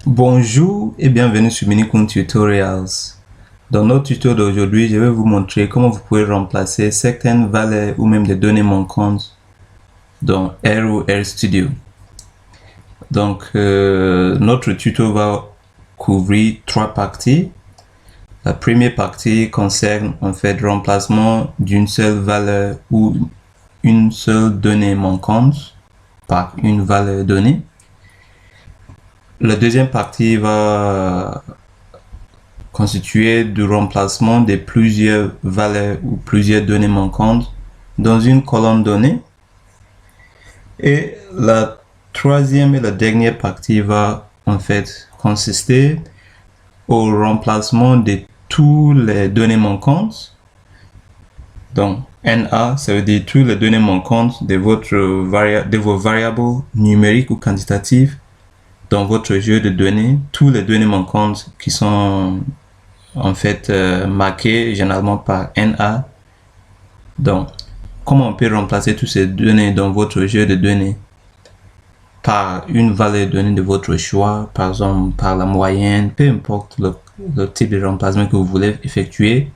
Bonjour et bienvenue sur Minicoon Tutorials. Dans notre tuto d'aujourd'hui, je vais vous montrer comment vous pouvez remplacer certaines valeurs ou même des données manquantes dans R ou RStudio. Donc, notre tuto va couvrir trois parties. La première partie concerne en fait le remplacement d'une seule valeur ou une seule donnée manquante par une valeur donnée. La deuxième partie va constituer du remplacement de plusieurs valeurs ou plusieurs données manquantes dans une colonne donnée. Et la troisième et la dernière partie va en fait consister au remplacement de toutes les données manquantes. Donc NA, ça veut dire toutes les données manquantes de vos variables numériques ou quantitatives dans votre jeu de données, toutes les données manquantes qui sont en fait marquées généralement par NA. Donc, comment on peut remplacer toutes ces données dans votre jeu de données par une valeur donnée de votre choix, par exemple par la moyenne, peu importe le type de remplacement que vous voulez effectuer,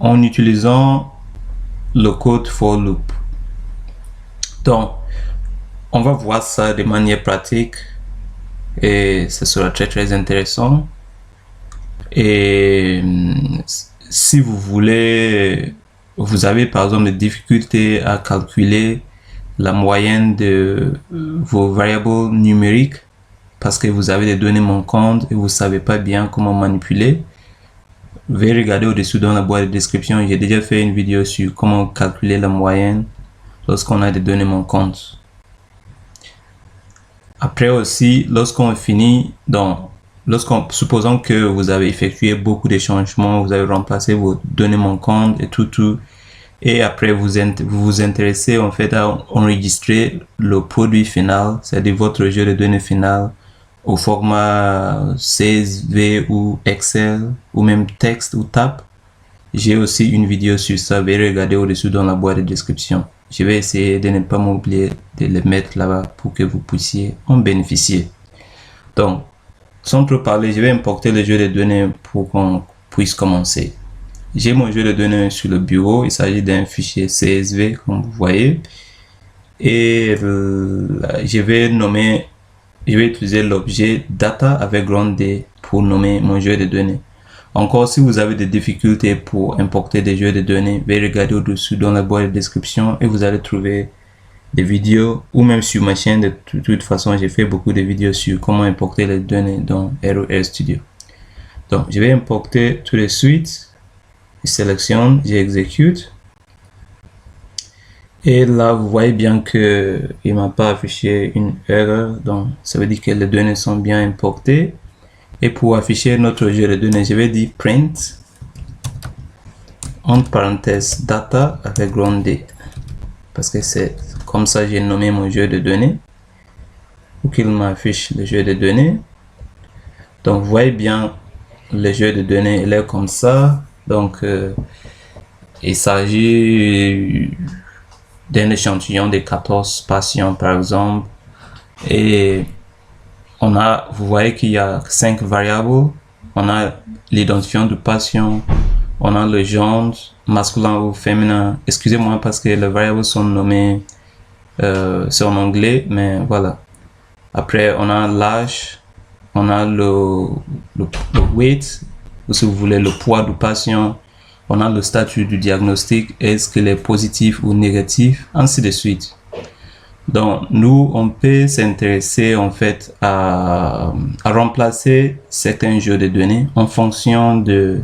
en utilisant le code for loop. Donc, on va voir ça de manière pratique et ce sera très intéressant. Et si vous voulez, vous avez par exemple des difficultés à calculer la moyenne de vos variables numériques parce que vous avez des données manquantes et vous savez pas bien comment manipuler, veuillez regarder au-dessus dans la boîte de description. J'ai déjà fait une vidéo sur comment calculer la moyenne lorsqu'on a des données manquantes. Après aussi, lorsqu'on finit, supposons que vous avez effectué beaucoup de changements, vous avez remplacé vos données manquantes et tout, et après vous vous intéressez en fait à enregistrer le produit final, c'est-à-dire votre jeu de données final au format CSV ou Excel ou même texte ou tab. J'ai aussi une vidéo sur ça, veuillez regarder au-dessus dans la boîte de description. Je vais essayer de ne pas m'oublier de les mettre là-bas pour que vous puissiez en bénéficier. Donc, sans trop parler, je vais importer le jeu de données pour qu'on puisse commencer. J'ai mon jeu de données sur le bureau. Il s'agit d'un fichier CSV, comme vous voyez. Et je vais utiliser l'objet data avec grand D pour nommer mon jeu de données. Encore, si vous avez des difficultés pour importer des jeux de données, veuillez regarder au-dessus dans la boîte de description et vous allez trouver des vidéos, ou même sur ma chaîne. De toute façon, j'ai fait beaucoup de vidéos sur comment importer les données dans R ou RStudio. Donc, je vais importer tout de suite. Je sélectionne, j'exécute. Et là, vous voyez bien que il m'a pas affiché une erreur. Donc, ça veut dire que les données sont bien importées. Et pour afficher notre jeu de données, je vais dire print entre parenthèses data avec grand D, parce que c'est comme ça j'ai nommé mon jeu de données pour qu'il m'affiche le jeu de données. Donc vous voyez bien le jeu de données, il est comme ça. Donc il s'agit d'un échantillon de 14 patients par exemple, et vous voyez qu'il y a 5 variables. On a l'identifiant du patient, on a le genre, masculin ou féminin. Excusez-moi parce que les variables sont nommées, c'est en anglais, mais voilà. Après, on a l'âge, on a le weight, ou si vous voulez, le poids du patient. On a le statut du diagnostic, est-ce qu'il est positif ou négatif, ainsi de suite. Donc, nous, on peut s'intéresser en fait à remplacer certains jeux de données en fonction de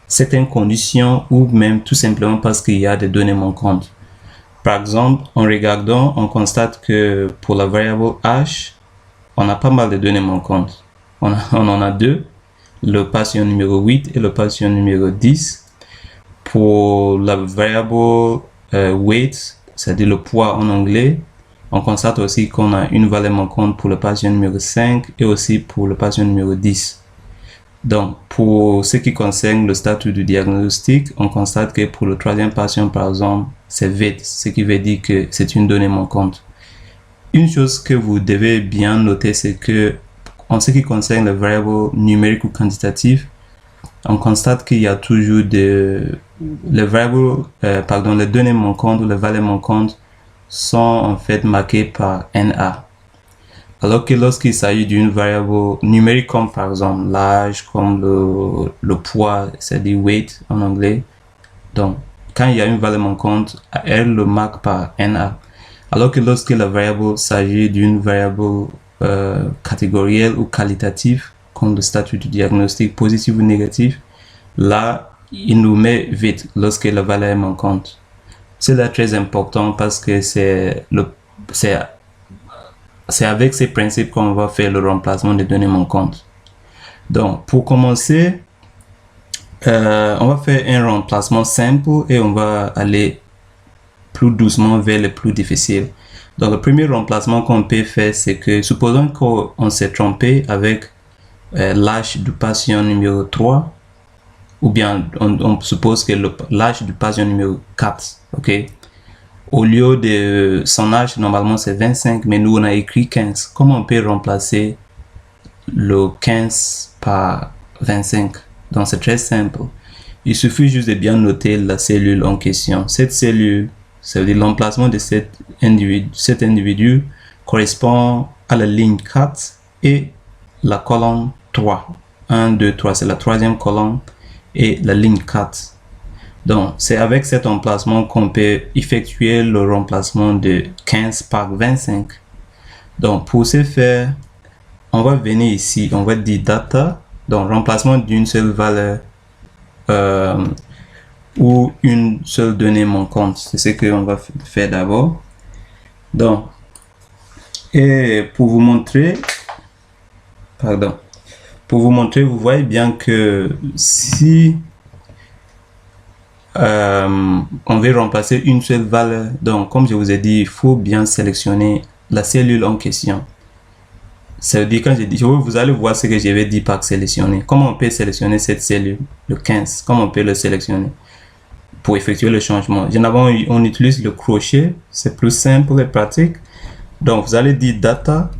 certaines conditions ou même tout simplement parce qu'il y a des données manquantes. Par exemple, en regardant, on constate que pour la variable H, on a pas mal de données manquantes. On en a deux, le patient numéro 8 et le patient numéro 10. Pour la variable weight, c'est-à-dire le poids en anglais, on constate aussi qu'on a une valeur manquante pour le patient numéro 5 et aussi pour le patient numéro 10. Donc, pour ce qui concerne le statut du diagnostic, on constate que pour le troisième patient, par exemple, c'est vide, ce qui veut dire que c'est une donnée manquante. Une chose que vous devez bien noter, c'est que en ce qui concerne les variables numériques ou quantitatives, on constate qu'il y a toujours les variables, les données manquantes ou les valeurs manquantes sont en fait marquées par NA. Alors que lorsqu'il s'agit d'une variable numérique comme par exemple l'âge, comme le poids, c'est-à-dire weight en anglais, donc quand il y a une valeur manquante, elle le marque par NA. Alors que lorsque la variable s'agit d'une variable catégorielle ou qualitative, comme le statut du diagnostic positif ou négatif, là, il nous met vite lorsque la valeur est manquante. C'est là très important parce que c'est avec ces principes qu'on va faire le remplacement des données manquantes. Donc, pour commencer, on va faire un remplacement simple et on va aller plus doucement vers le plus difficile. Donc, le premier remplacement qu'on peut faire, c'est que, supposons qu'on s'est trompé avec l'âge du patient numéro 3, ou bien on suppose que l'âge du patient numéro 4, ok? Au lieu de son âge, normalement c'est 25, mais nous on a écrit 15. Comment on peut remplacer le 15 par 25? Donc c'est très simple. Il suffit juste de bien noter la cellule en question. Cette cellule, ça veut dire l'emplacement de cet individu correspond à la ligne 4 et la colonne 3. 1, 2, 3, c'est la troisième colonne et la ligne 4. Donc, c'est avec cet emplacement qu'on peut effectuer le remplacement de 15 par 25. Donc, pour ce faire, on va venir ici, on va dire data, donc remplacement d'une seule valeur ou une seule donnée manquante. C'est ce qu'on va faire d'abord. Donc, et pour vous montrer, vous voyez bien que si on veut remplacer une seule valeur, donc comme je vous ai dit, il faut bien sélectionner la cellule en question. Ça veut dire, quand je dis, vous allez voir ce que je vais dire par sélectionner. Comment on peut sélectionner cette cellule, le 15, comment on peut le sélectionner pour effectuer le changement. Généralement, on utilise le crochet, c'est plus simple et pratique. Donc, vous allez dire data,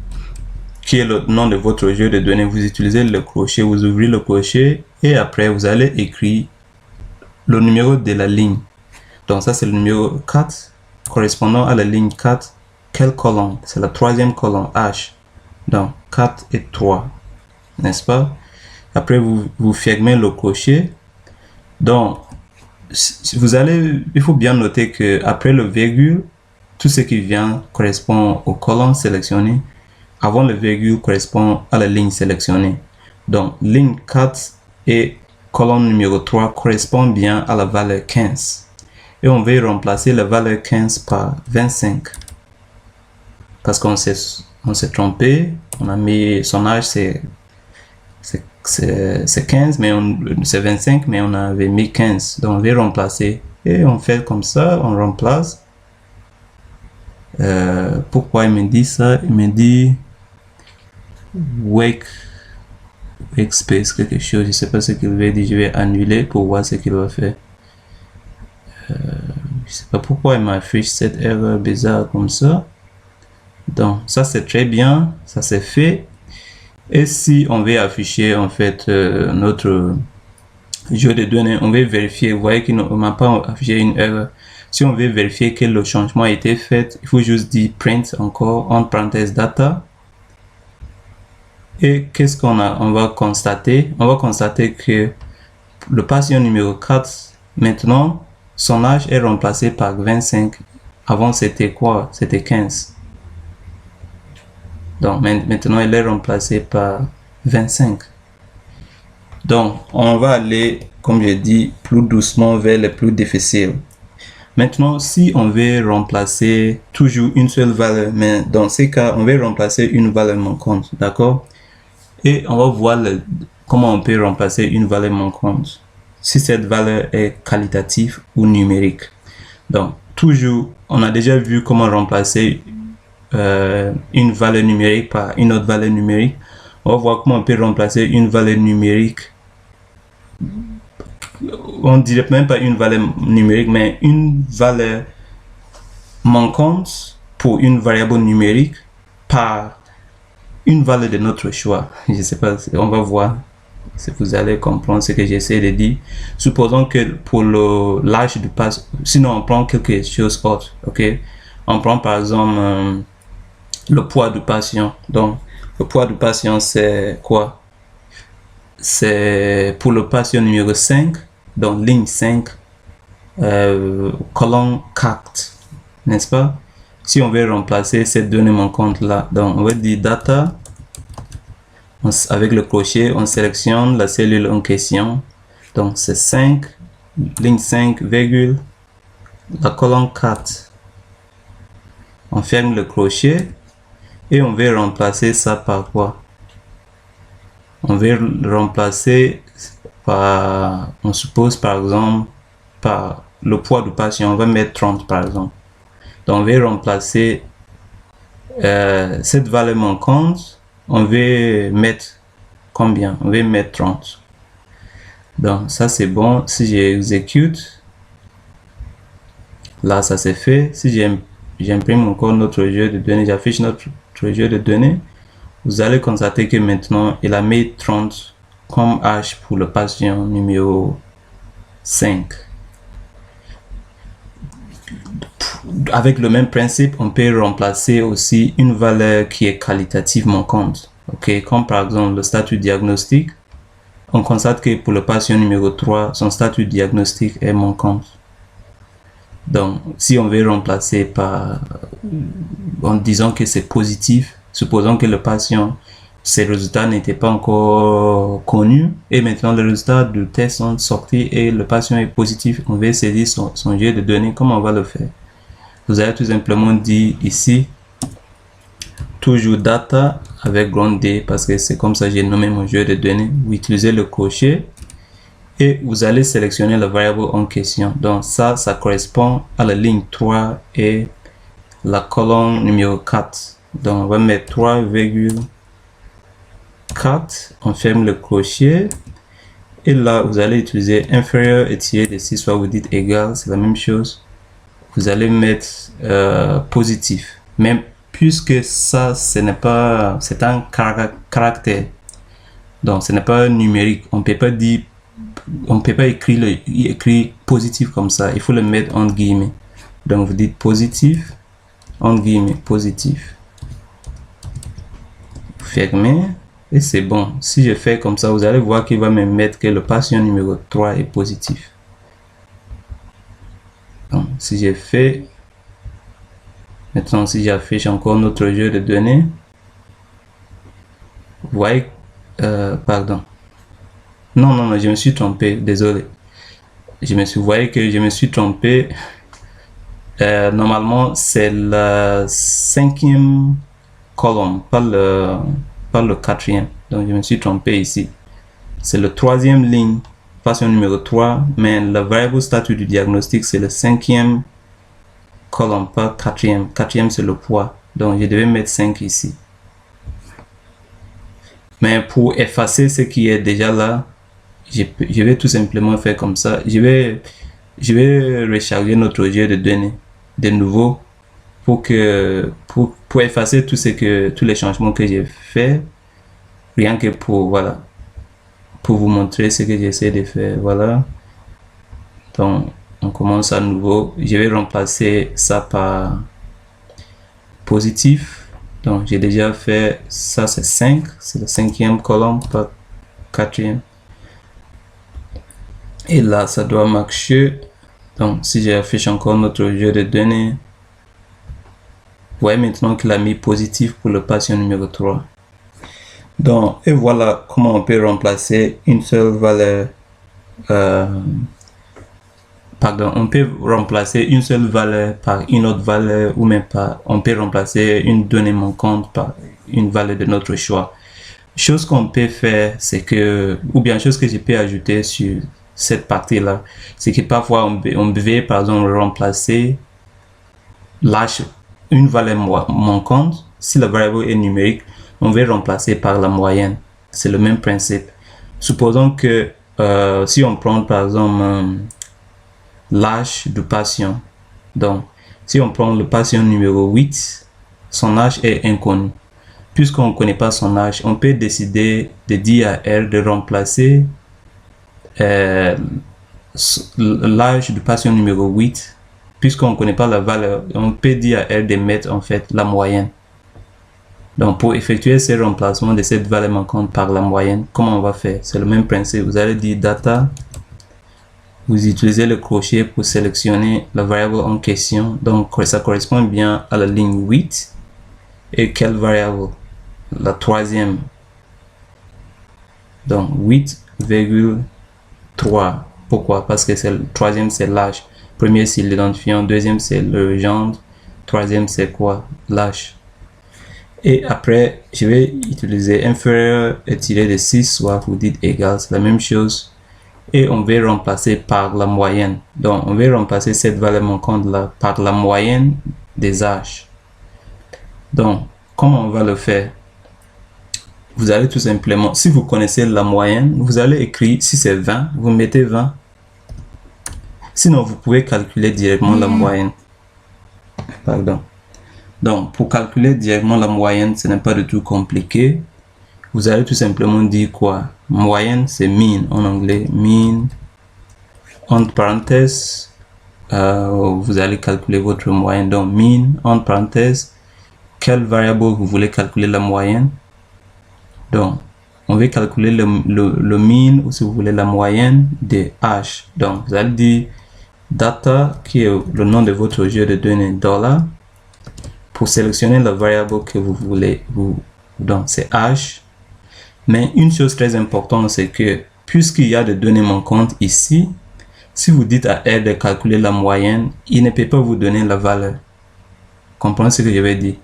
qui est le nom de votre jeu de données. Vous utilisez le crochet, vous ouvrez le crochet et après, vous allez écrire le numéro de la ligne. Donc ça c'est le numéro 4 correspondant à la ligne 4. Quelle colonne? C'est la troisième colonne, H. Donc 4 et 3, n'est-ce pas? Après vous fermez le crochet. Donc il faut bien noter que après le virgule, tout ce qui vient correspond aux colonnes sélectionnées. Avant le virgule correspond à la ligne sélectionnée. Donc ligne 4 et colonne numéro 3 correspond bien à la valeur 15. Et on va remplacer la valeur 15 par 25. Parce qu'on s'est trompé. On a mis son âge, c'est 15, mais c'est 25, mais on avait mis 15. Donc on va remplacer. Et on fait comme ça, on remplace. Pourquoi il me dit ça? Il me dit Workspace quelque chose, je sais pas ce qu'il veut dire. Je vais annuler pour voir ce qu'il va faire. Je sais pas pourquoi il m'affiche cette erreur bizarre comme ça. Donc ça c'est très bien, ça c'est fait. Et si on veut afficher en fait notre jeu de données, on veut vérifier, vous voyez qu'il ne m'a pas affiché une erreur. Si on veut vérifier que le changement a été fait, il faut juste dire print encore entre parenthèses data. Et qu'est-ce qu'on a? On va constater que le patient numéro 4, maintenant, son âge est remplacé par 25. Avant, c'était quoi? C'était 15. Donc, maintenant, il est remplacé par 25. Donc, on va aller, comme je dis, plus doucement vers les plus difficiles. Maintenant, si on veut remplacer toujours une seule valeur, mais dans ces cas, on veut remplacer une valeur manquante, d'accord? Et on va voir comment on peut remplacer une valeur manquante, si cette valeur est qualitative ou numérique. Donc, toujours, on a déjà vu comment remplacer une valeur numérique par une autre valeur numérique. On va voir comment on peut remplacer une valeur numérique. On dirait même pas une valeur numérique, mais une valeur manquante pour une variable numérique par une valeur de notre choix. Je sais pas, on va voir si vous allez comprendre ce que j'essaie de dire. Supposons que pour l'âge du patient, sinon on prend quelque chose d'autre, ok? On prend par exemple le poids du patient. Donc, le poids du patient, c'est quoi? C'est pour le patient numéro 5, donc ligne 5, colonne 4, n'est-ce pas? Si on veut remplacer cette donnée manquante là, donc on va dire data, avec le crochet, on sélectionne la cellule en question, donc c'est 5, ligne 5, virgule, la colonne 4. On ferme le crochet et on veut remplacer ça par quoi? On veut remplacer par, on suppose par exemple, par le poids du patient, on va mettre 30 par exemple. Donc on veut remplacer cette valeur manquante, on veut mettre combien? On veut mettre 30. Donc ça c'est bon. Si j'exécute, là ça c'est fait. Si j'imprime encore notre jeu de données, j'affiche notre jeu de données, vous allez constater que maintenant il a mis 30 comme âge pour le patient numéro 5. Avec le même principe, on peut remplacer aussi une valeur qui est qualitative manquante. Ok, comme par exemple le statut diagnostic. On constate que pour le patient numéro 3, son statut diagnostic est manquant. Donc, si on veut remplacer par, en disant que c'est positif, supposons que le patient, ses résultats n'étaient pas encore connus, et maintenant les résultats du test sont sortis et le patient est positif, on veut saisir son jeu de données. Comment on va le faire? Vous allez tout simplement dire ici, toujours data avec grand D, parce que c'est comme ça que j'ai nommé mon jeu de données. Vous utilisez le crochet et vous allez sélectionner la variable en question. Donc ça correspond à la ligne 3 et la colonne numéro 4. Donc on va mettre 3,4, on ferme le crochet et là vous allez utiliser inférieur et tiré de 6, soit vous dites égal, c'est la même chose. Vous allez mettre positif, même puisque ça ce n'est pas, c'est un caractère, donc ce n'est pas numérique. On peut pas dire, on peut pas écrire positif comme ça, il faut le mettre en guillemets. Donc vous dites positif, en guillemets, positif, fermez et c'est bon. Si je fais comme ça, vous allez voir qu'il va me mettre que le patient numéro 3 est positif. Donc si j'ai fait, maintenant si j'affiche encore notre jeu de données, vous voyez, pardon, non, je me suis trompé, désolé, vous voyez que je me suis trompé. Normalement c'est la 5e colonne, pas le 4e, donc je me suis trompé ici. C'est le 3e ligne, patient numéro 3, mais le variable statut du diagnostic c'est le 5e colonne, pas 4e. 4e c'est le poids, donc je devais mettre 5 ici. Mais pour effacer ce qui est déjà là, je vais tout simplement faire comme ça. Je vais recharger notre jeu de données de nouveau pour effacer tous les changements que j'ai fait, rien que pour, voilà, pour vous montrer ce que j'essaie de faire. Voilà, donc on commence à nouveau. Je vais remplacer ça par positif. Donc j'ai déjà fait ça, c'est 5, c'est la 5e colonne, pas 4e. Et là ça doit marcher. Donc si j'affiche encore notre jeu de données, vous voyez maintenant qu'il a mis positif pour le patient numéro 3. Donc et voilà comment on peut remplacer une seule valeur, on peut remplacer une seule valeur par une autre valeur, ou même pas, on peut remplacer une donnée manquante par une valeur de notre choix. Chose qu'on peut faire, c'est que, ou bien chose que je peux ajouter sur cette partie là, c'est que parfois on veut par exemple remplacer l'âge, une valeur manquante. Si la variable est numérique, on veut remplacer par la moyenne. C'est le même principe. Supposons que si on prend par exemple l'âge du patient, donc si on prend le patient numéro 8, son âge est inconnu. puisqu'on ne connaît pas son âge, on peut décider de dire à R de remplacer l'âge du patient numéro 8. Puisqu'on ne connaît pas la valeur, on peut dire à R de mettre en fait la moyenne. Donc pour effectuer ce remplacement de cette valeur manquante par la moyenne, comment on va faire? C'est le même principe. Vous allez dire data, vous utilisez le crochet pour sélectionner la variable en question. Donc ça correspond bien à la ligne 8. Et quelle variable? La troisième. Donc 8,3. Pourquoi? Parce que c'est le troisième, c'est l'âge. Premier, c'est l'identifiant. Deuxième, c'est le genre. Troisième, c'est quoi? L'âge. Et après, je vais utiliser inférieur et tiré de 6, soit vous dites égal, c'est la même chose. Et on va remplacer par la moyenne. Donc, on va remplacer cette valeur manquante là par la moyenne des âges. Donc, comment on va le faire? Vous allez tout simplement, si vous connaissez la moyenne, vous allez écrire, si c'est 20, vous mettez 20. Sinon, vous pouvez calculer directement la moyenne. Pardon. Donc, pour calculer directement la moyenne, ce n'est pas du tout compliqué. Vous allez tout simplement dire quoi? Moyenne, c'est mean en anglais. Mean, entre parenthèses, vous allez calculer votre moyenne. Donc, mean, entre parenthèses, quelle variable vous voulez calculer la moyenne? Donc, on va calculer le mean, ou si vous voulez la moyenne de H. Donc, vous allez dire data, qui est le nom de votre jeu de données, $, pour sélectionner la variable que vous voulez. Donc, c'est H. Mais une chose très importante, c'est que puisqu'il y a des données manquantes ici, si vous dites à R de calculer la moyenne, il ne peut pas vous donner la valeur. Comprenez ce que je vais dire?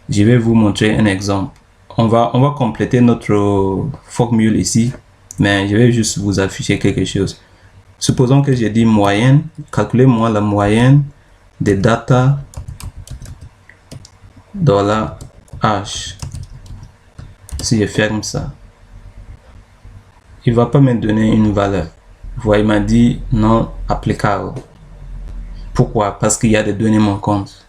Je vais vous montrer un exemple. On va compléter notre formule ici, mais je vais juste vous afficher quelque chose. Supposons que j'ai dit moyenne, calculez-moi la moyenne des data $H. Si je ferme ça, il va pas me donner une valeur. Vous voyez, il m'a dit non applicable. Pourquoi? Parce qu'il y a des données manquantes.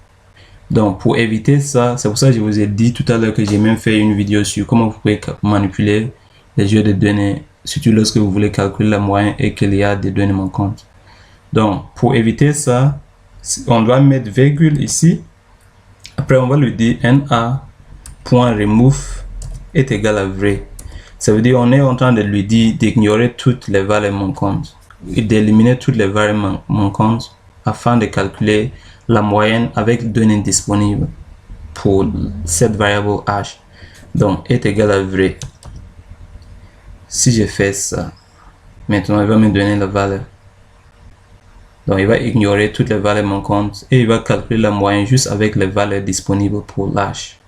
Donc, pour éviter ça, c'est pour ça que je vous ai dit tout à l'heure que j'ai même fait une vidéo sur comment vous pouvez manipuler les jeux de données, surtout lorsque vous voulez calculer la moyenne et qu'il y a des données manquantes. Donc, pour éviter ça, on doit mettre virgule ici. Après, on va lui dire na.remove est égal à vrai. Ça veut dire on est en train de lui dire d'ignorer toutes les valeurs manquantes et d'éliminer toutes les valeurs manquantes afin de calculer la moyenne avec données disponibles pour cette variable H. Donc, est égal à vrai. Si je fais ça, maintenant il va me donner la valeur. Donc, il va ignorer toutes les valeurs manquantes et il va calculer la moyenne juste avec les valeurs disponibles pour l'H.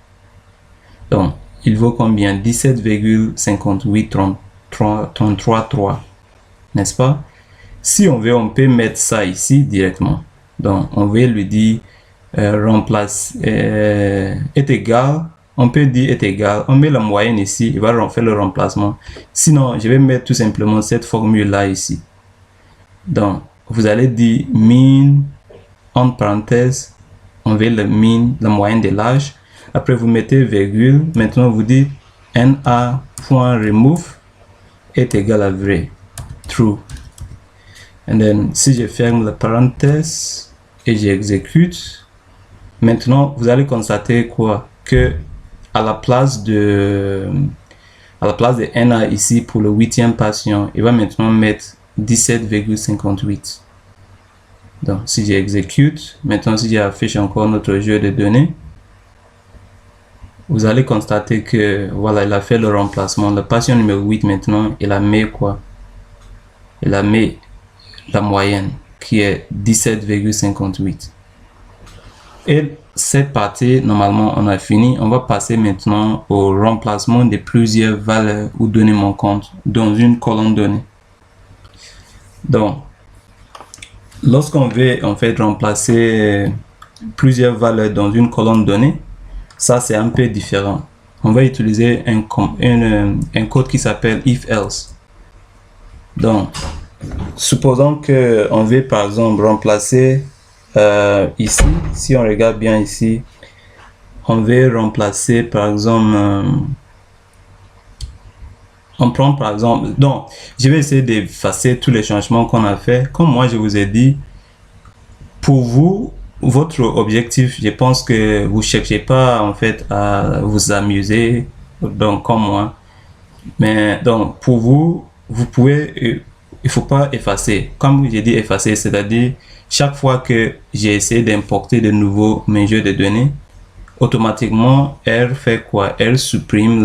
Donc, il vaut combien? 17,5833, n'est-ce pas? Si on veut, on peut mettre ça ici directement. Donc, on va lui dire remplace est égal. On peut dire est égal. On met la moyenne ici. Il va faire le remplacement. Sinon, je vais mettre tout simplement cette formule-là ici. Donc, vous allez dire mean, entre parenthèses, on veut le mean, la moyenne de l'âge. Après, vous mettez virgule. Maintenant, vous dites na.remove est égal à vrai. True. Et then, si je ferme la parenthèse et j'exécute, maintenant, vous allez constater quoi? Que à la place de na ici pour le 8e patient, il va maintenant mettre 17,58. Donc, si j'exécute, maintenant, si j'affiche encore notre jeu de données, vous allez constater que, voilà, il a fait le remplacement. Le patient numéro 8, maintenant, il a mis quoi? Il a mis la moyenne, qui est 17,58. Et cette partie, normalement, on a fini. On va passer maintenant au remplacement de plusieurs valeurs ou données manquantes dans une colonne donnée. Donc, lorsqu'on veut en fait remplacer plusieurs valeurs dans une colonne donnée, ça c'est un peu différent. On va utiliser un code qui s'appelle if-else. Donc, supposons que on veut par exemple remplacer ici, si on regarde bien ici, on veut remplacer par exemple on prend par exemple, donc je vais essayer d'effacer tous les changements qu'on a fait. Comme moi je vous ai dit, pour vous, votre objectif, je pense que vous cherchez pas en fait à vous amuser, donc comme moi. Mais donc pour vous, vous pouvez, il faut pas effacer. Comme j'ai dit effacer, c'est-à-dire chaque fois que j'ai essayé d'importer de nouveau mes jeux de données, automatiquement elle fait quoi? Elle supprime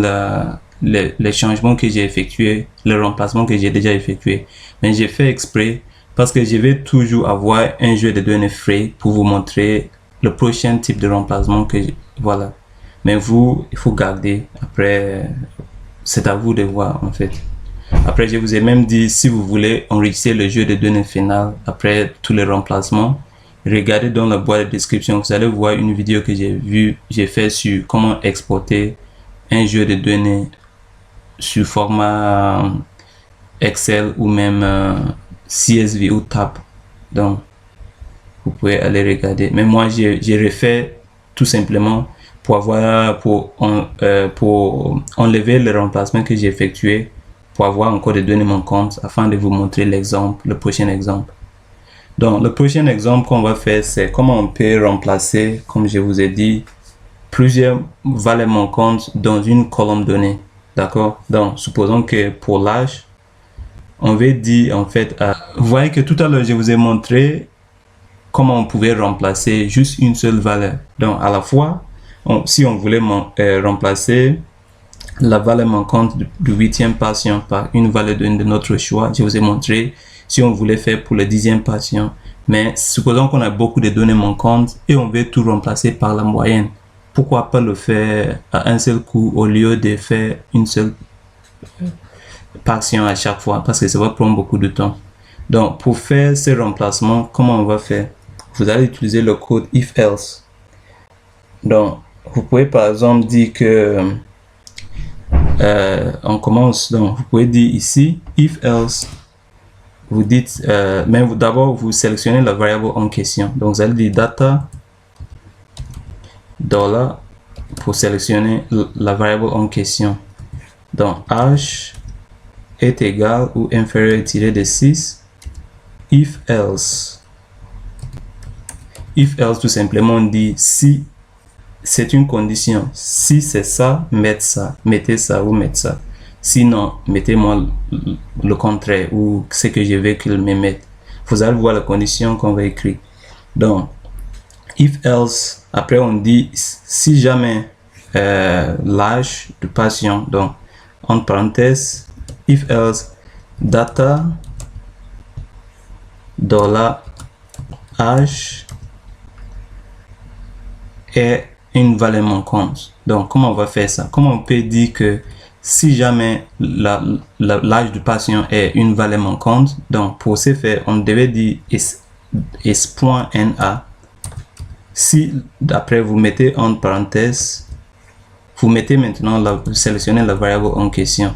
les changements que j'ai effectués, le remplacement que j'ai déjà effectué. Mais j'ai fait exprès parce que je vais toujours avoir un jeu de données frais pour vous montrer le prochain type de remplacement que voilà. Mais vous, il faut garder. Après, c'est à vous de voir en fait. Après, je vous ai même dit, si vous voulez enregistrer le jeu de données final après tous les remplacements, regardez dans la boîte de description, vous allez voir une vidéo que j'ai fait sur comment exporter un jeu de données sur format Excel ou même CSV ou TAB. Donc, vous pouvez aller regarder. Mais moi, j'ai refait tout simplement pour enlever le remplacement que j'ai effectué, pour avoir encore des données manquantes afin de vous montrer l'exemple, le prochain exemple. Donc, le prochain exemple qu'on va faire, c'est comment on peut remplacer, comme je vous ai dit, plusieurs valeurs manquantes dans une colonne donnée. D'accord? Donc, supposons que pour l'âge, on veut dire en fait, vous voyez que tout à l'heure, je vous ai montré comment on pouvait remplacer juste une seule valeur. Donc, à la fois, si on voulait remplacer la valeur manquante du 8e patient par une valeur de notre choix, je vous ai montré si on voulait faire pour le 10e patient. Mais supposons qu'on a beaucoup de données manquantes et on veut tout remplacer par la moyenne. Pourquoi pas le faire à un seul coup au lieu de faire une seule patient à chaque fois, parce que ça va prendre beaucoup de temps. Donc, pour faire ce remplacement, comment on va faire? Vous allez utiliser le code if-else. Donc, vous pouvez par exemple dire que on commence, donc vous pouvez dire ici if-else, vous dites, mais d'abord vous sélectionnez la variable en question. Donc, vous allez dire data $ pour sélectionner la variable en question. Donc, âge est égal ou inférieur tiré de 6 if else. If else, tout simplement, on dit si c'est une condition. Si c'est ça, mettez ça ou mettez ça. Sinon, mettez-moi le contraire ou ce que je veux qu'il me mette. Vous allez voir la condition qu'on va écrire. Donc, if else, après on dit si jamais l'âge du patient, donc entre parenthèses, if else data $âge est une valeur manquante. Donc, comment on va faire ça? Comment on peut dire que si jamais l'âge du patient est une valeur manquante, donc pour ce faire, on devait dire is.na. Si d'après vous mettez entre parenthèses, vous mettez maintenant vous sélectionnez la variable en question.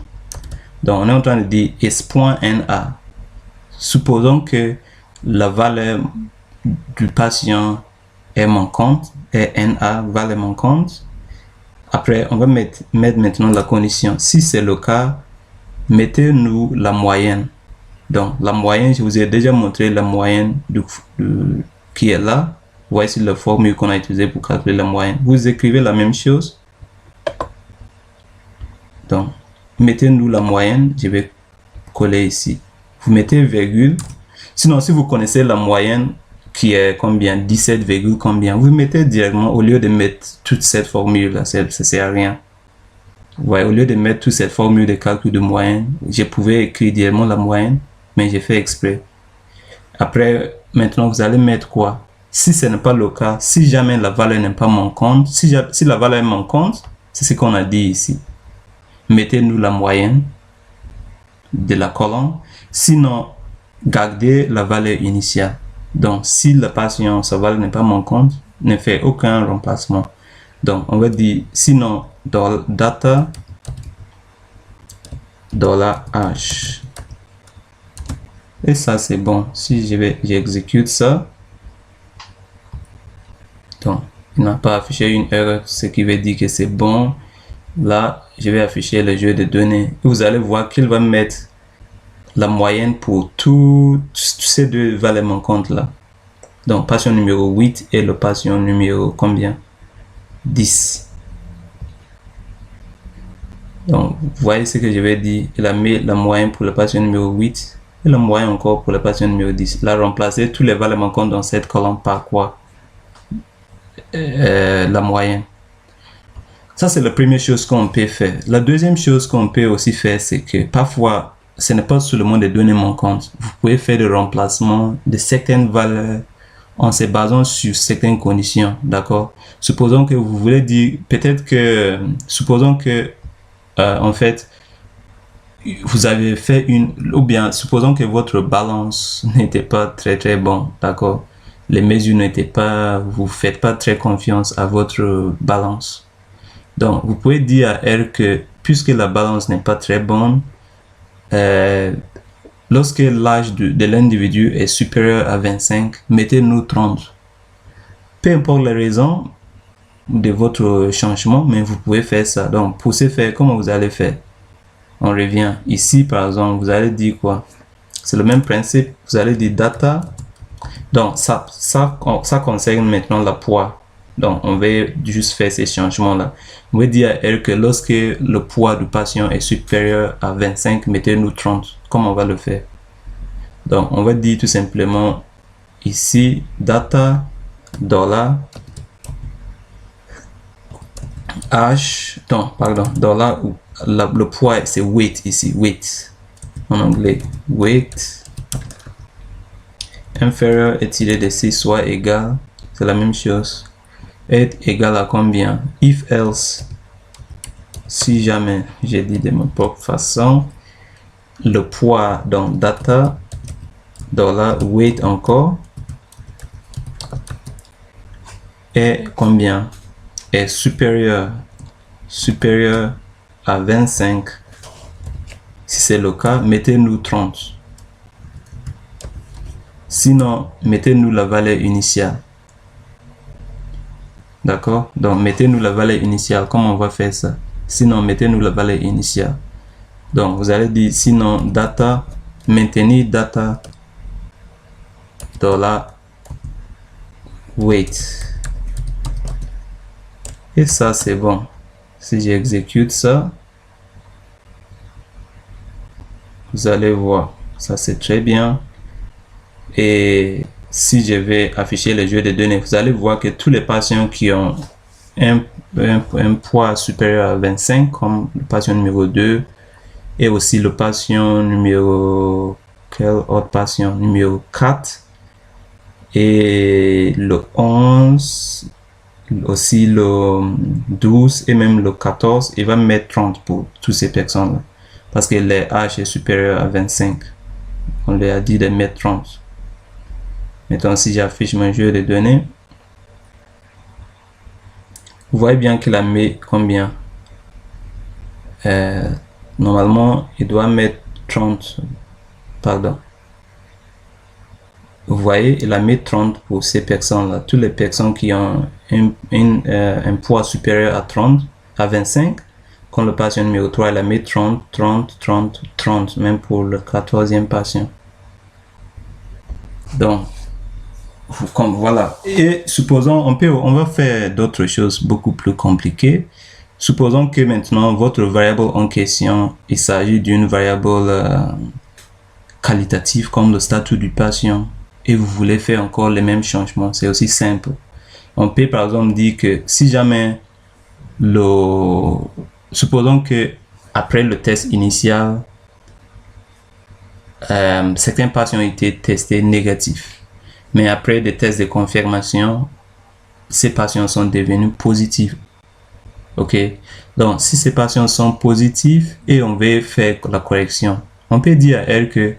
Donc, on est en train de dire is.na. Supposons que la valeur du patient est manquante, et NA valeur manquante. Après, on va mettre maintenant la condition. Si c'est le cas, mettez-nous la moyenne. Donc, la moyenne, je vous ai déjà montré la moyenne qui est là. Voici la formule qu'on a utilisée pour calculer la moyenne. Vous écrivez la même chose. Donc, mettez-nous la moyenne. Je vais coller ici. Vous mettez virgule. Sinon, si vous connaissez la moyenne qui est combien, 17, combien, vous mettez directement au lieu de mettre toute cette formule là, ça sert à rien. Ouais, au lieu de mettre toute cette formule de calcul de moyenne, je pouvais écrire directement la moyenne, mais j'ai fait exprès. Après, maintenant vous allez mettre quoi? Si ce n'est pas le cas, si jamais la valeur n'est pas manquante, si la valeur est manquante, c'est ce qu'on a dit ici. Mettez-nous la moyenne de la colonne. Sinon, gardez la valeur initiale. Donc, si le patient, sa valeur n'est pas manquante, ne fait aucun remplacement. Donc, on va dire, sinon, data $âge. Et ça, c'est bon. Si j'exécute ça, donc, il n'a pas affiché une erreur, ce qui veut dire que c'est bon. Là, je vais afficher le jeu de données. Vous allez voir qu'il va mettre la moyenne pour tous ces deux valeurs manquantes là. Donc, patient numéro 8 et le patient numéro combien? 10. Donc, vous voyez ce que je vais dire. Il a mis la moyenne pour le patient numéro 8 et la moyenne encore pour le patient numéro 10. Il a remplacé tous les valeurs manquantes dans cette colonne par quoi? La moyenne. Ça, c'est la première chose qu'on peut faire. La deuxième chose qu'on peut aussi faire, c'est que parfois, ce n'est pas seulement des données manquantes. Vous pouvez faire des remplacements de certaines valeurs en se basant sur certaines conditions, d'accord? Supposons que vous voulez dire, peut-être que, supposons que, en fait, vous avez fait ou bien, supposons que votre balance n'était pas très bon, d'accord? Les mesures n'étaient pas, vous faites pas très confiance à votre balance. Donc, vous pouvez dire à R que, puisque la balance n'est pas très bonne, lorsque l'âge de l'individu est supérieur à 25, mettez-nous 30. Peu importe la raison de votre changement, mais vous pouvez faire ça. Donc, pour ce faire, comment vous allez faire? On revient ici, par exemple, vous allez dire quoi? C'est le même principe. Vous allez dire data. Donc, ça concerne maintenant la poids. Donc, on va juste faire ces changements-là. On va dire à elle que lorsque le poids du patient est supérieur à 25, mettez-nous 30. Comment on va le faire? Donc, on va dire tout simplement ici, data, dollar, H, non, pardon, dollar, le poids, c'est weight ici, weight, en anglais, weight, inférieur est tiré de 6 soit égal, c'est la même chose, est égal à combien? If else, si jamais, j'ai dit de ma propre façon, le poids, donc data, dollar, weight encore, est combien? Est supérieur à 25. Si c'est le cas, mettez-nous 30. Sinon, mettez-nous la valeur initiale. D'accord? Donc, mettez-nous la valeur initiale. Comment on va faire ça? Sinon, mettez-nous la valeur initiale. Donc, vous allez dire, sinon, data, maintenir data, dollar, weight. Et ça, c'est bon. Si j'exécute ça, vous allez voir. Ça, c'est très bien. Et si je vais afficher le jeu de données, vous allez voir que tous les patients qui ont un poids supérieur à 25, comme le patient numéro 2, et aussi le patient numéro... Quel autre patient? Numéro 4. Et le 11... aussi le 12 et même le 14, il va mettre 30 pour toutes ces personnes là parce que les H est supérieur à 25. On lui a dit de mettre 30. Maintenant, si j'affiche mon jeu de données, vous voyez bien qu'il a mis combien? Normalement, il doit mettre 30. Pardon. Vous voyez, il a mis 30 pour ces personnes-là. Toutes les personnes qui ont un poids supérieur à 30, à 25. Quand le patient numéro 3, il a mis 30, 30, 30, 30, même pour le 14e patient. Donc, voilà. Et supposons, on va faire d'autres choses beaucoup plus compliquées. Supposons que maintenant, votre variable en question, il s'agit d'une variable qualitative comme le statut du patient. Et vous voulez faire encore les mêmes changements, c'est aussi simple. On peut par exemple dire que si jamais supposons que après le test initial, certains patients ont été testés négatifs, mais après des tests de confirmation, ces patients sont devenus positifs. Ok, donc si ces patients sont positifs et on veut faire la correction, on peut dire à elle que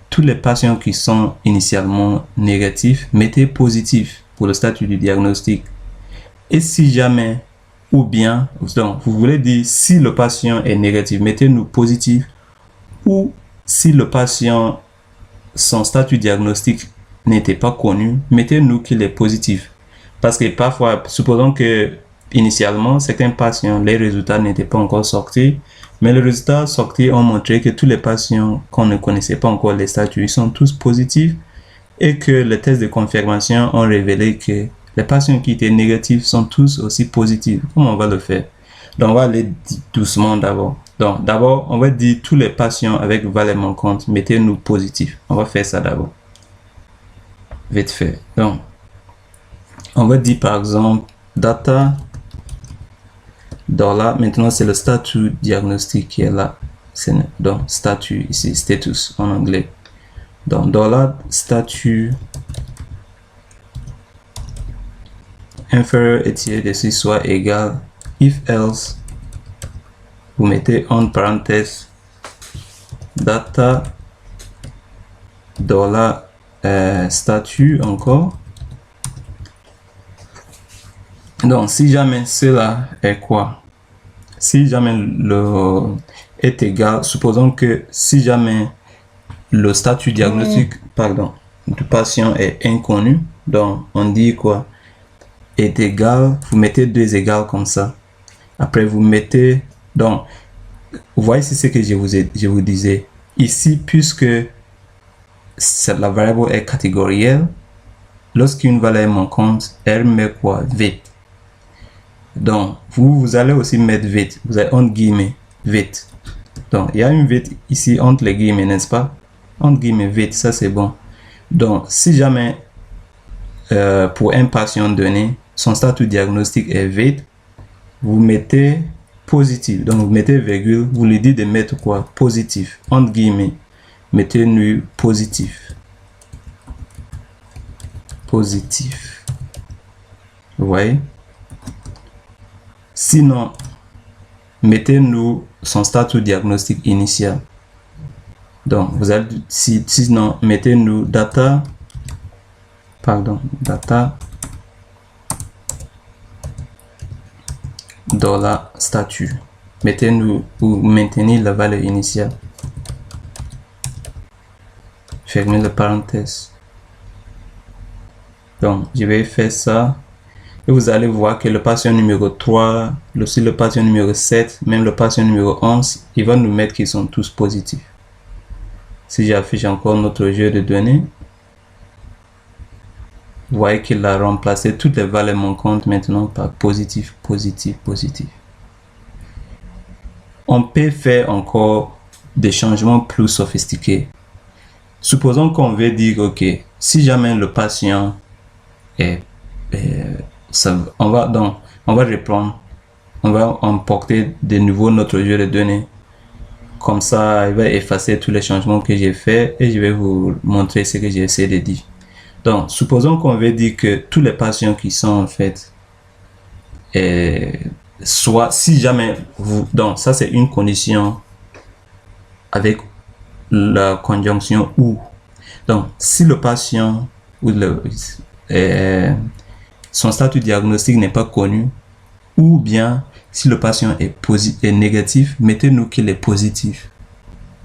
tous les patients qui sont initialement négatifs, mettez positif pour le statut du diagnostic. Et si jamais, ou bien, donc vous voulez dire si le patient est négatif, mettez-nous positif. Ou si le patient, son statut diagnostique n'était pas connu, mettez-nous qu'il est positif. Parce que parfois, supposons que initialement, certains patients, les résultats n'étaient pas encore sortis, mais les résultats sortis ont montré que tous les patients qu'on ne connaissait pas encore les statuts sont tous positifs et que les tests de confirmation ont révélé que les patients qui étaient négatifs sont tous aussi positifs. Comment on va le faire? Donc, on va aller doucement d'abord. Donc, d'abord, on va dire tous les patients avec valeur manquante, mettez-nous positifs. On va faire ça d'abord. Vite fait. Donc, on va dire par exemple data dollar. Maintenant, c'est le statut diagnostic qui est là. Donc, statut ici, status en anglais. Donc, dollar statut inférieur et tiré dessus soit égal if else. Vous mettez en parenthèse data dollar statut encore. Donc, si jamais cela est quoi? Si jamais le est égal, supposons que si jamais le statut diagnostic, du patient est inconnu, donc on dit quoi? Est égal, vous mettez deux égales comme ça. Après, vous mettez, donc, vous voyez ici ce que je vous disais. Ici, puisque la variable est catégorielle, lorsqu'une valeur est manquante, elle met quoi? Vite. Donc, vous allez aussi mettre vite. Vous avez entre guillemets, vite. Donc, il y a une vite ici entre les guillemets, n'est-ce pas? Entre guillemets, vite, ça c'est bon. Donc, si jamais pour un patient donné, son statut diagnostic est vite, vous mettez positif. Donc, vous mettez virgule, vous lui dites de mettre quoi? Positif. Entre guillemets, mettez-nous positif. Positif. Vous voyez? Sinon, mettez-nous son statut diagnostic initial. Donc, vous allez, sinon, mettez-nous data dollar statut. Mettez-nous ou maintenir la valeur initiale. Fermez la parenthèse. Donc, je vais faire ça. Et vous allez voir que le patient numéro 3, aussi le patient numéro 7, même le patient numéro 11, il va nous mettre qu'ils sont tous positifs. Si j'affiche encore notre jeu de données, vous voyez qu'il a remplacé toutes les valeurs manquantes maintenant par positif, positif, positif. On peut faire encore des changements plus sophistiqués. Supposons qu'on veut dire, ok, si jamais le patient est on va reprendre, on va emporter de nouveau notre jeu de données. Comme ça, il va effacer tous les changements que j'ai fait et je vais vous montrer ce que j'ai essayé de dire. Donc, supposons qu'on veut dire que tous les patients qui sont en fait, soit si jamais vous, donc ça c'est une condition avec la conjonction ou. Donc, si le patient ou son statut diagnostic n'est pas connu, ou bien si le patient est négatif, mettez-nous qu'il est positif.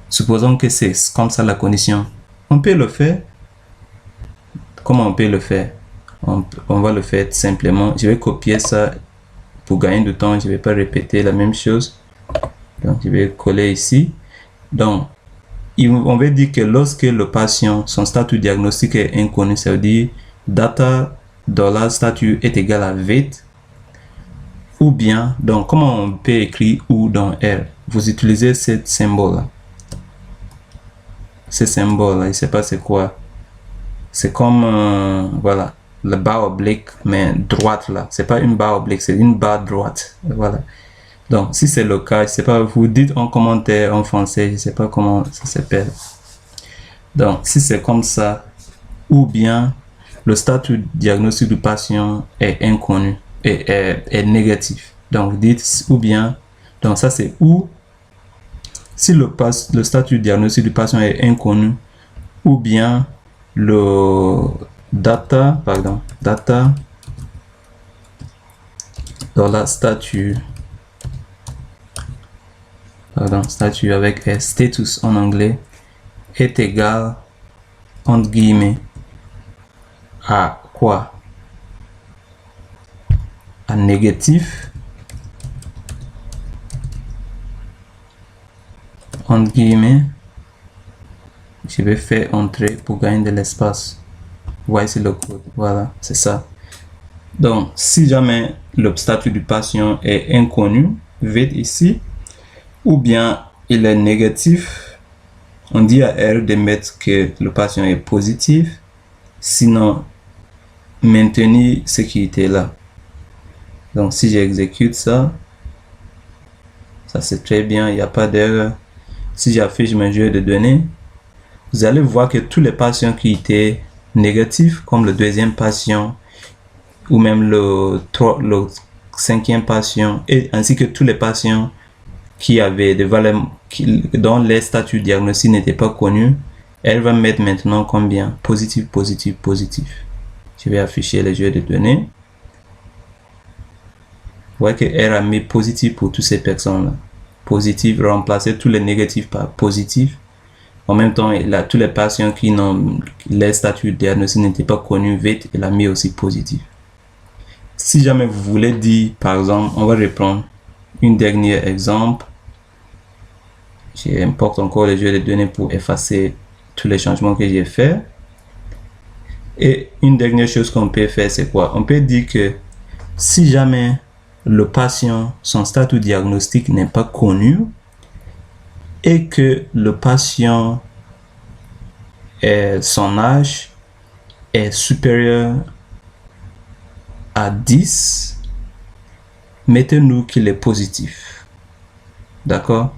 Supposons que c'est comme ça la condition. On peut le faire. Comment on peut le faire? On va le faire simplement. Je vais copier ça pour gagner du temps. Je ne vais pas répéter la même chose. Donc, je vais coller ici. Donc, on va dire que lorsque le patient, son statut diagnostic est inconnu, ça veut dire data dollar statut est égal à vite, ou bien, donc comment on peut écrire ou dans R? Vous utilisez ce symbole là. Ce symbole là, je sais pas c'est quoi. C'est comme, voilà, la barre oblique, mais droite là. C'est pas une barre oblique, c'est une barre droite. Voilà. Donc, si c'est le cas, je sais pas, vous dites en commentaire en français, je sais pas comment ça s'appelle. Donc, si c'est comme ça, ou bien le statut diagnostic du patient est inconnu et est négatif. Donc, vous dites ou bien, donc ça c'est ou, si le statut diagnostic du patient est inconnu, ou bien le data dans la statut avec status en anglais est égal entre guillemets à quoi? à négatif, entre guillemets, je vais faire entrer pour gagner de l'espace. Voici le code. Voilà, c'est ça. Donc, si jamais le statut du patient est inconnu, vide ici, ou bien il est négatif, on dit à R de mettre que le patient est positif, sinon maintenir ce qui était là. Donc, si j'exécute ça, ça c'est très bien, il n'y a pas d'erreur. Si j'affiche mon jeu de données, vous allez voir que tous les patients qui étaient négatifs, comme le deuxième patient, ou même le cinquième patient, et ainsi que tous les patients qui avaient des valeurs dont les statuts diagnostiques n'étaient pas connus, elle va mettre maintenant combien? Positif, positif, positif. Je vais afficher les jeux de données. Vous voyez qu'elle a mis positif pour toutes ces personnes-là. Positif, remplacer tous les négatifs par positif. En même temps, il a tous les patients qui n'ont les statuts diagnostiques n'étaient pas connus, vite, il a mis aussi positif. Si jamais vous voulez dire, par exemple, on va reprendre un dernier exemple. J'importe encore les jeux de données pour effacer tous les changements que j'ai fait. Et une dernière chose qu'on peut faire, c'est quoi? On peut dire que si jamais le patient, son statut diagnostique n'est pas connu et que le patient, son âge est supérieur à 10, mettez-nous qu'il est positif. D'accord?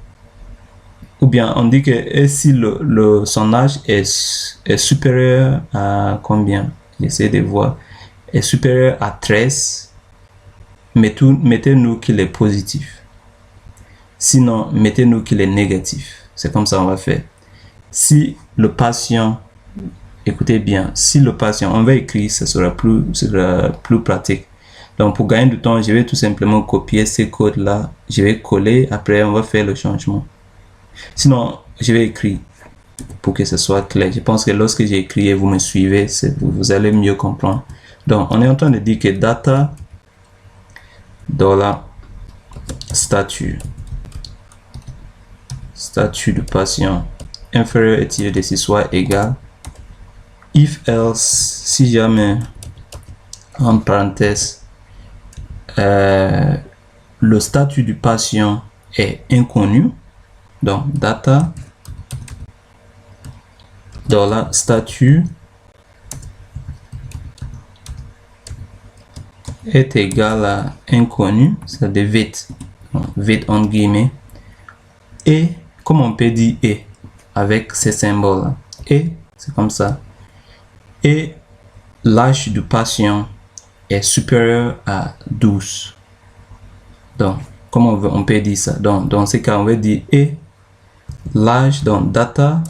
Ou bien on dit que et si son âge est supérieur à combien? J'essaie de voir. Est supérieur à 13, mettez-nous qu'il est positif. Sinon, mettez-nous qu'il est négatif. C'est comme ça on va faire. Si le patient, écoutez bien, si le patient, on va écrire, ce sera plus pratique. Donc pour gagner du temps, je vais tout simplement copier ces codes-là. Je vais coller, après on va faire le changement. Sinon, je vais écrire pour que ce soit clair. Je pense que lorsque j'ai écrit et vous me suivez, vous allez mieux comprendre. Donc, on est en train de dire que data $statut du patient inférieur et tiré de 6 soit égal if else, si jamais en parenthèse le statut du patient est inconnu. Donc, data $statut est égal à inconnu, c'est-à-dire vide entre guillemets, et comme on peut dire et avec ces symboles là, et c'est comme ça, et l'âge du patient est supérieur à 12. Donc, comment on peut dire ça? Donc, dans ce cas, on va dire et l'âge, donc data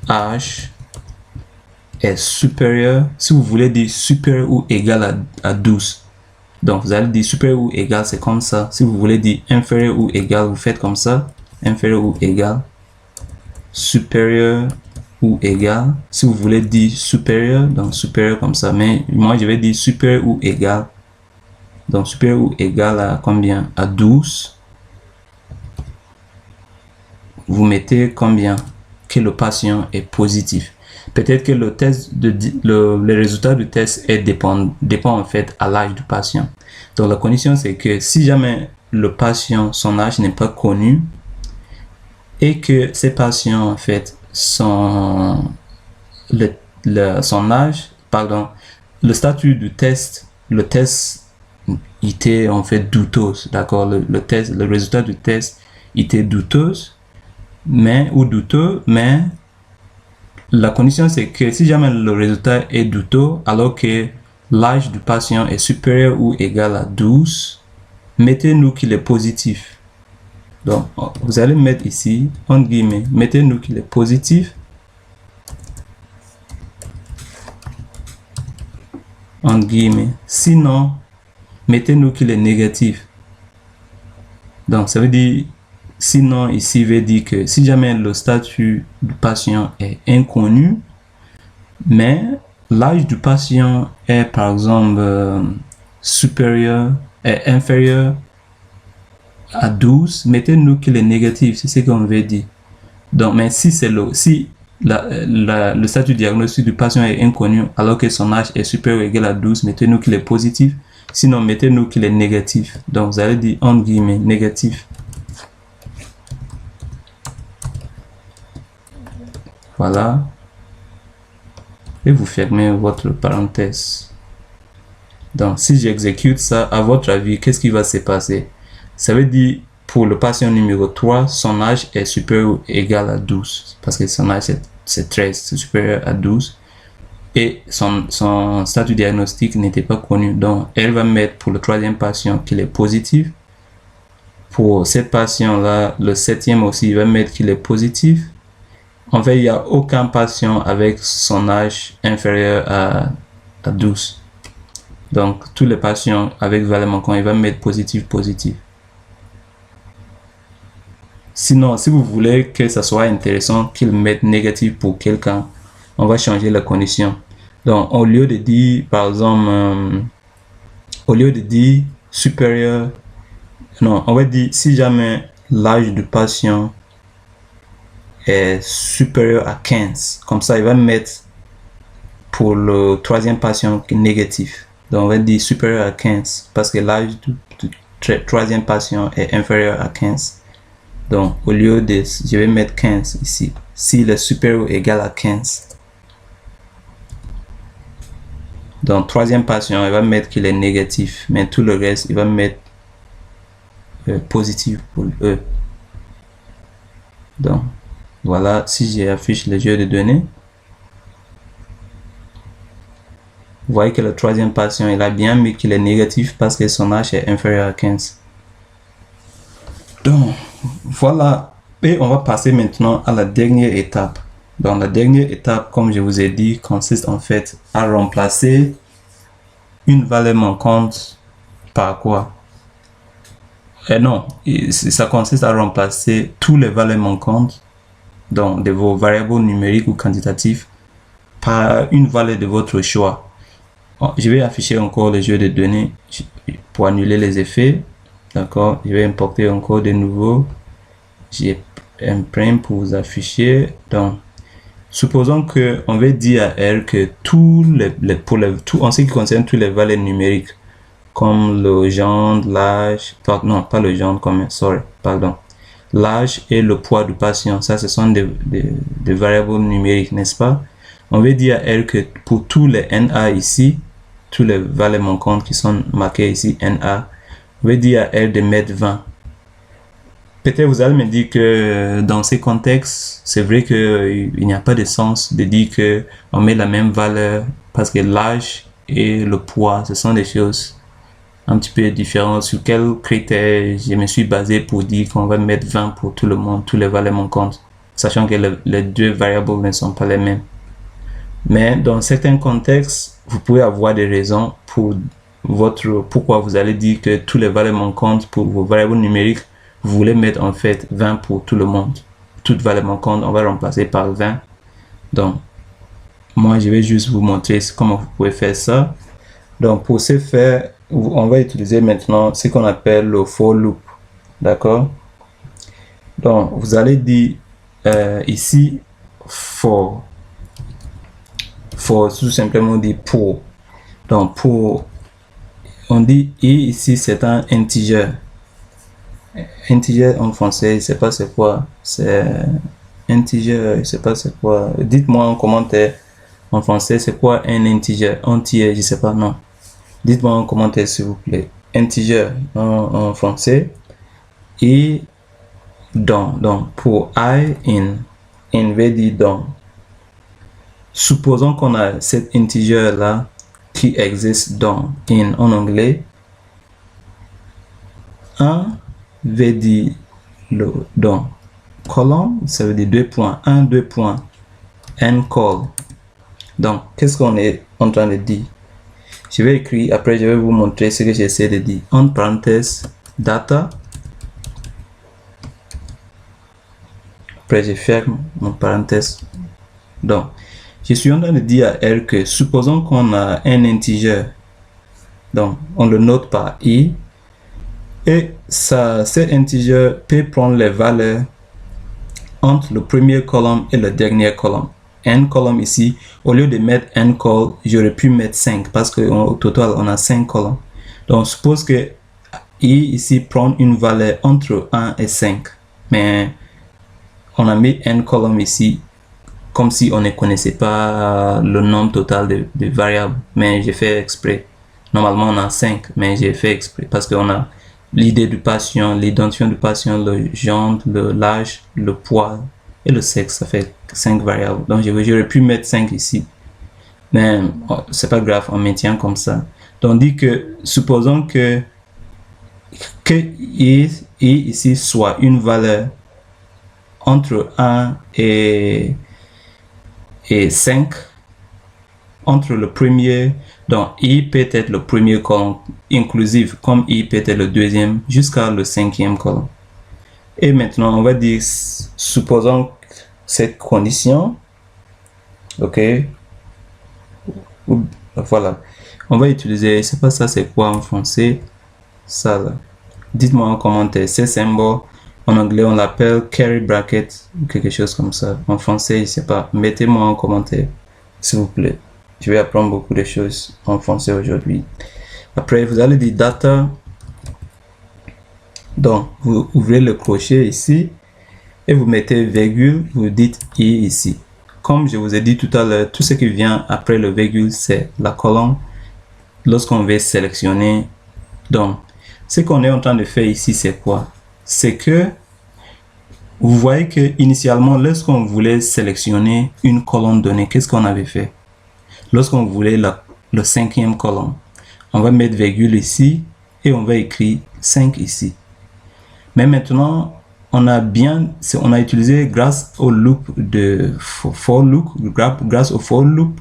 $âge est supérieur, si vous voulez dire supérieur ou égal à 12, donc vous allez dire supérieur ou égal, c'est comme ça. Si vous voulez dire inférieur ou égal, vous faites comme ça, inférieur ou égal, supérieur ou égal. Si vous voulez dire supérieur, donc supérieur comme ça, mais moi je vais dire supérieur ou égal, donc supérieur ou égal à combien? À 12. Vous mettez combien? Que le patient est positif. Peut-être que le test le résultat du test dépend en fait à l'âge du patient. Donc la condition c'est que si jamais le patient, son âge n'est pas connu et que ces patients en fait son âge, pardon, le statut du test, le test était en fait douteuse, d'accord, le résultat du test était douteuse, douteux, mais la condition c'est que si jamais le résultat est douteux alors que l'âge du patient est supérieur ou égal à 12, mettez-nous qu'il est positif. Donc vous allez mettre ici entre guillemets, mettez-nous qu'il est positif entre guillemets, sinon mettez-nous qu'il est négatif. Donc ça veut dire, sinon ici veut dire que si jamais le statut du patient est inconnu, mais l'âge du patient est par exemple inférieur à 12, mettez-nous qu'il est négatif, c'est ce qu'on veut dire. Donc, mais si le statut diagnostique du patient est inconnu alors que son âge est supérieur ou égal à 12, mettez-nous qu'il est positif. Sinon, mettez-nous qu'il est négatif. Donc, vous allez dire entre guillemets négatif. Voilà. Et vous fermez votre parenthèse. Donc, si j'exécute ça, à votre avis, qu'est-ce qui va se passer? Ça veut dire, pour le patient numéro 3, son âge est supérieur ou égal à 12. Parce que son âge, c'est 13, c'est supérieur à 12. Et son statut diagnostique n'était pas connu. Donc, elle va mettre pour le 3e patient qu'il est positif. Pour cette patient-là, le 7e aussi, il va mettre qu'il est positif. En fait, il n'y a aucun patient avec son âge inférieur à 12. Donc, tous les patients avec valeur manquante, il va mettre positif, positif. Sinon, si vous voulez que ça soit intéressant qu'il mette négatif pour quelqu'un, on va changer la condition. Donc, au lieu de dire, par exemple, au lieu de dire supérieur, non, on va dire si jamais l'âge du patient est supérieur à 15, comme ça, il va mettre pour le 3e patient négatif. Donc, on va dire supérieur à 15 parce que l'âge du 3e patient est inférieur à 15. Donc, au lieu de, je vais mettre 15 ici. S'il est supérieur ou égal à 15. Donc, 3e patient, il va mettre qu'il est négatif. Mais tout le reste, il va mettre positif pour eux. Donc, voilà, si j'affiche le jeu de données. Vous voyez que le 3e patient, il a bien mis qu'il est négatif parce que son âge est inférieur à 15. Donc, voilà. Et on va passer maintenant à la dernière étape. Donc, la dernière étape, comme je vous ai dit, consiste en fait à remplacer une valeur manquante par quoi? Non, ça consiste à remplacer toutes les valeurs manquantes, donc de vos variables numériques ou quantitatives, par une valeur de votre choix. Je vais afficher encore le jeu de données pour annuler les effets. D'accord, je vais importer encore de nouveau. J'imprime pour vous afficher. Donc, supposons que on veut dire à elle que tout en ce qui concerne toutes les valeurs numériques, comme le genre, l'âge, non, pas le genre, pardon, l'âge et le poids du patient, ça, ce sont des variables numériques, n'est-ce pas? On veut dire à elle que pour tous les NA ici, tous les valeurs manquantes qui sont marquées ici, NA, on veut dire à elle de mettre 20. Peut-être vous allez me dire que dans ces contextes, c'est vrai qu'il n'y a pas de sens de dire que on met la même valeur parce que l'âge et le poids, ce sont des choses un petit peu différentes. Sur quels critères je me suis basé pour dire qu'on va mettre 20 pour tout le monde, toutes les valeurs manquantes, sachant que les deux variables ne sont pas les mêmes. Mais dans certains contextes, vous pouvez avoir des raisons pour pourquoi vous allez dire que toutes les valeurs manquantes pour vos variables numériques, vous voulez mettre en fait 20 pour tout le monde. Toute valeur manquante, on va remplacer par 20. Donc, moi, je vais juste vous montrer comment vous pouvez faire ça. Donc, pour ce faire, on va utiliser maintenant ce qu'on appelle le for loop. D'accord? Donc, vous allez dire ici for tout simplement dire pour. Donc, pour, on dit i ici, c'est un integer. Integer en français, je sais pas c'est quoi. C'est integer, je sais pas c'est quoi. Dites-moi en commentaire en français, c'est quoi un integer? Entier, je sais pas, non. Dites-moi en commentaire s'il vous plaît. Integer en français. Et dans. Donc, pour I in veut dire dans. Supposons qu'on a cet integer là qui existe dans in en anglais. 1 veut dire le dans. Colonne, ça veut dire 2 points. 1, 2 points. N call. Donc, qu'est-ce qu'on est en train de dire? Je vais écrire, après je vais vous montrer ce que j'essaie de dire. En parenthèse, data. Après je ferme mon parenthèse. Donc, Je suis en train de dire à R que supposons qu'on a un integer, donc on le note par I, et cet integer peut prendre les valeurs entre le premier colonne et le dernier colonne. N colonne ici, au lieu de mettre N col, j'aurais pu mettre 5 parce qu'au total on a 5 colonnes. Donc suppose que I ici prend une valeur entre 1 et 5, mais on a mis N colonne ici comme si on ne connaissait pas le nombre total de variables, mais j'ai fait exprès. Normalement on a 5, mais j'ai fait exprès parce qu'on a l'idée du patient, l'identifiant du patient, le genre, l'âge, le poids et le sexe. Ça fait 5 variables. Donc j'aurais pu mettre 5 ici, mais c'est pas grave, on maintient comme ça. Donc on dit que supposons que I ici soit une valeur entre 1 et 5, entre le premier, donc I peut être le premier colonne inclusive, comme I peut être le deuxième, jusqu'à le 5e colonne. Et maintenant, on va dire, supposons cette condition, ok, voilà, on va utiliser, c'est pas ça, c'est quoi en français, ça là. Dites-moi en commentaire, ce symbole, en anglais on l'appelle curly bracket ou quelque chose comme ça. En français, je sais pas. Mettez-moi en commentaire, s'il vous plaît. Je vais apprendre beaucoup de choses en français aujourd'hui. Après, vous allez dire data. Donc, vous ouvrez le crochet ici et vous mettez virgule, vous dites I ici. Comme je vous ai dit tout à l'heure, tout ce qui vient après le virgule, c'est la colonne lorsqu'on veut sélectionner. Donc, ce qu'on est en train de faire ici, c'est quoi? C'est que vous voyez que initialement, lorsqu'on voulait sélectionner une colonne donnée, qu'est-ce qu'on avait fait? Lorsqu'on voulait le 5e colonne, on va mettre virgule ici et on va écrire 5 ici. Mais maintenant, on a utilisé grâce au loop de for loop, grâce au for loop,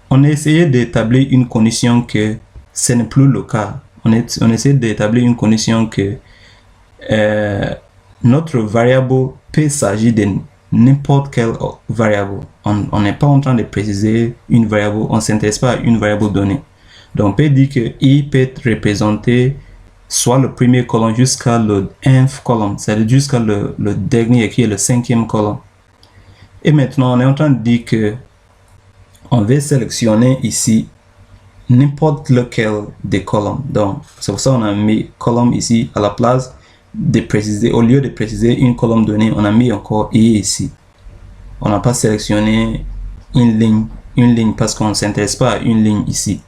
on a essayé d'établir une condition que ce n'est plus le cas. On essaie d'établir une condition que notre variable peut s'agir de n'importe quelle variable. On n'est pas en train de préciser une variable, on ne s'intéresse pas à une variable donnée. Donc on peut dire que I peut représenter soit le premier colonne jusqu'à le 1th colonne, c'est-à-dire jusqu'à le dernier qui est le 5e colonne. Et maintenant on est en train de dire que on veut sélectionner ici n'importe lequel des colonnes. Donc c'est pour ça qu'on a mis colonne ici à la place de préciser, au lieu de préciser une colonne donnée, on a mis encore I ici. On n'a pas sélectionné une ligne parce qu'on ne s'intéresse pas à une ligne ici.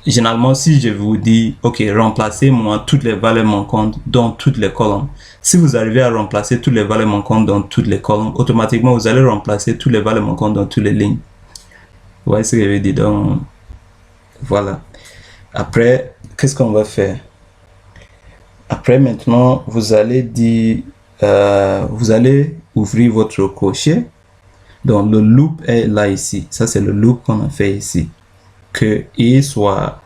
Généralement, si je vous dis, ok, remplacez-moi toutes les valeurs manquantes dans toutes les colonnes. Si vous arrivez à remplacer toutes les valeurs manquantes dans toutes les colonnes, automatiquement, vous allez remplacer toutes les valeurs manquantes dans toutes les lignes. Vous voyez ce que je veux dire? Donc, voilà. Après, qu'est-ce qu'on va faire? Après, maintenant, vous allez dire, vous allez ouvrir votre crochet. Donc, le loop est là ici. Ça, c'est le loop qu'on a fait ici. Que I soit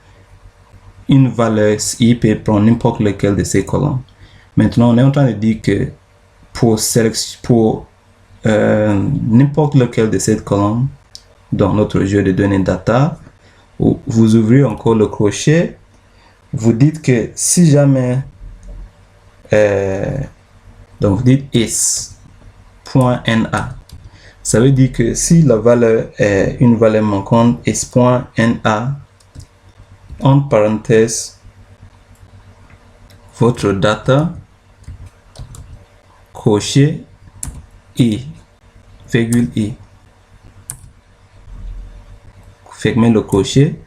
une valeur, I peut prendre n'importe lequel de ces colonnes. Maintenant, on est en train de dire que pour n'importe lequel de ces colonnes, dans notre jeu de données data, vous ouvrez encore le crochet. Vous dites que si jamais donc vous dites is.na, ça veut dire que si la valeur est une valeur manquante, is.na, entre parenthèses, votre data, crochet, i, virgule i. Fermez le crochet.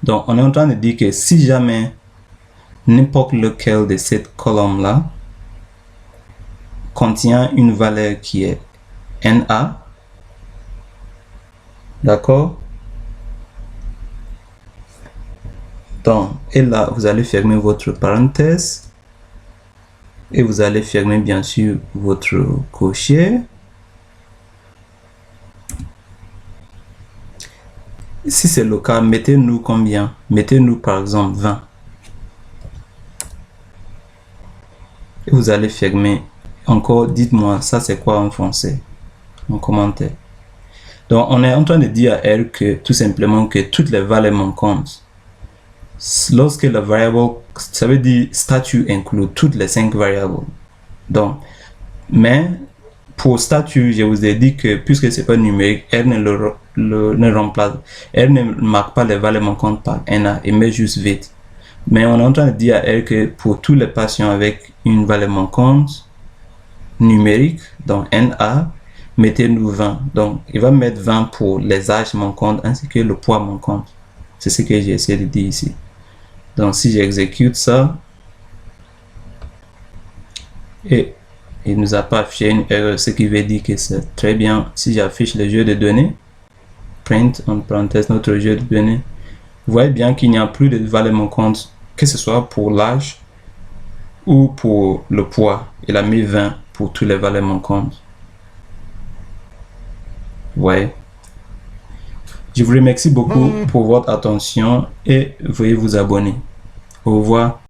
Donc on est en train de dire que si jamais n'importe lequel de cette colonne là contient une valeur qui est na, d'accord, donc et là vous allez fermer votre parenthèse et vous allez fermer bien sûr votre crochet. Si c'est le cas, mettez-nous combien? Mettez-nous par exemple 20. Et vous allez fermer. Encore, dites-moi, ça c'est quoi en français? En commentaire. Donc, on est en train de dire à R que tout simplement que toutes les valeurs manquantes, lorsque la variable, ça veut dire statut inclut toutes les 5 variables. Donc, mais pour statut, je vous ai dit que puisque c'est pas numérique, R ne remplace, R ne marque pas les valeurs manquantes par NA et met juste vide. Mais on est en train de dire à R que pour tous les patients avec une valeur manquante numérique, donc NA, mettez-nous 20. Donc, il va mettre 20 pour les âges manquants ainsi que le poids manquant. C'est ce que j'ai essayé de dire ici. Donc, si j'exécute ça, et il nous a pas affiché une erreur, ce qui veut dire que c'est très bien. Si j'affiche le jeu de données, print en parenthèse notre jeu de données, vous voyez bien qu'il n'y a plus de valeur manquante, que ce soit pour l'âge ou pour le poids. Il a mis 20 pour toutes les valeurs manquantes. Ouais. Je vous remercie beaucoup pour votre attention et veuillez vous abonner. Au revoir.